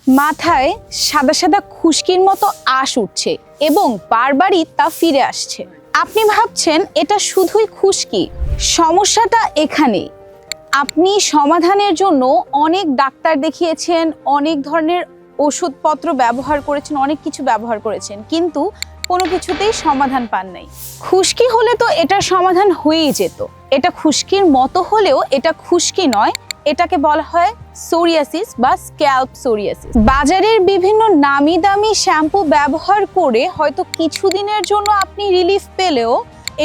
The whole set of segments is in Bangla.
মাথায় সাদা সাদা খুশকির মতো আঁশ উঠছে এবং বারবারই তা ফিরে আসছে। আপনি ভাবছেন এটা শুধুই খুশকি। সমস্যাটা এখানেই। আপনি সমাধানের জন্য অনেক ডাক্তার দেখিয়েছেন, অনেক ধরনের ওষুধপত্র ব্যবহার করেছেন, অনেক কিছু ব্যবহার করেছেন, কিন্তু কোনো কিছুতেই সমাধান পান নাই। খুশকি হলে তো এটার সমাধান হয়েই যেত। এটা খুশকির মতো হলেও এটা খুশকি নয়, এটাকে বলা হয় সোরিয়াসিস বা স্ক্যাল্প সোরিয়াসিস। বাজারের বিভিন্ন নামি দামি শ্যাম্পু ব্যবহার করে হয়তো কিছুদিনের জন্য আপনি রিলিফ পেলেও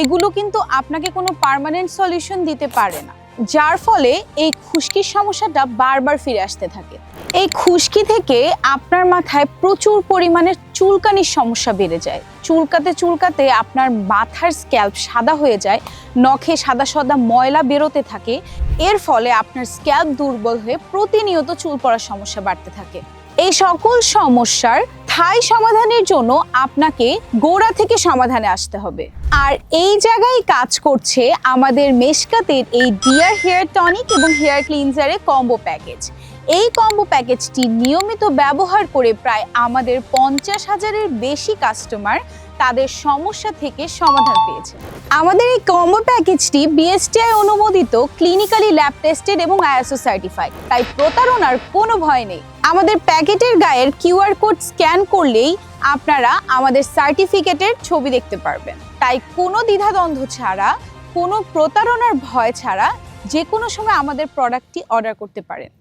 এগুলো কিন্তু আপনাকে কোনো পার্মানেন্ট সলিউশন দিতে পারে না, যার ফলে এই খুশকির সমস্যাটা বারবার ফিরে আসতে থাকে। এই খুশকি থেকে আপনার মাথায় প্রচুর পরিমাণে চুলকানির সমস্যা বেড়ে যায়। চুলকাতে চুলকাতে আপনার মাথার স্ক্যাল্প সাদা হয়ে যায়, নখে সাদা সাদা ময়লা বেরোতে থাকে। এর ফলে আপনার স্ক্যাল্প দুর্বল হয়ে প্রতিনিয়ত চুল পড়ার সমস্যা বাড়তে থাকে। এই সকল সমস্যার স্থায়ী সমাধানের জন্য আপনাকে গোড়া থেকে সমাধানে আসতে হবে। আর এই জায়গায় কাজ করছে আমাদের মেশকাতের এই ডিয়ার হেয়ার টনিক এবং হেয়ার ক্লিনজারের কম্বো প্যাকেজ। এই কম্বো প্যাকেজটি নিয়মিত ব্যবহার করে প্রায় আমাদের 50,000-এর বেশি কাস্টমার তাদের সমস্যা থেকে সমাধান পেয়েছে। আমাদের এই কম্বো প্যাকেজটি বিএসটিআই অনুমোদিত, ক্লিনিক্যালি ল্যাব টেস্টেড এবং আইএসও সার্টিফাইড, তাই প্রতারণার কোনো ভয় নেই। আমাদের প্যাকেটের গায়ের কিউআর কোড স্ক্যান করলেই আপনারা আমাদের সার্টিফিকেটের ছবি দেখতে পারবেন। তাই কোনো দ্বিধাদ্বন্দ্ব ছাড়া, কোনো প্রতারণার ভয় ছাড়া যে কোনো সময় আমাদের প্রোডাক্টটি অর্ডার করতে পারেন।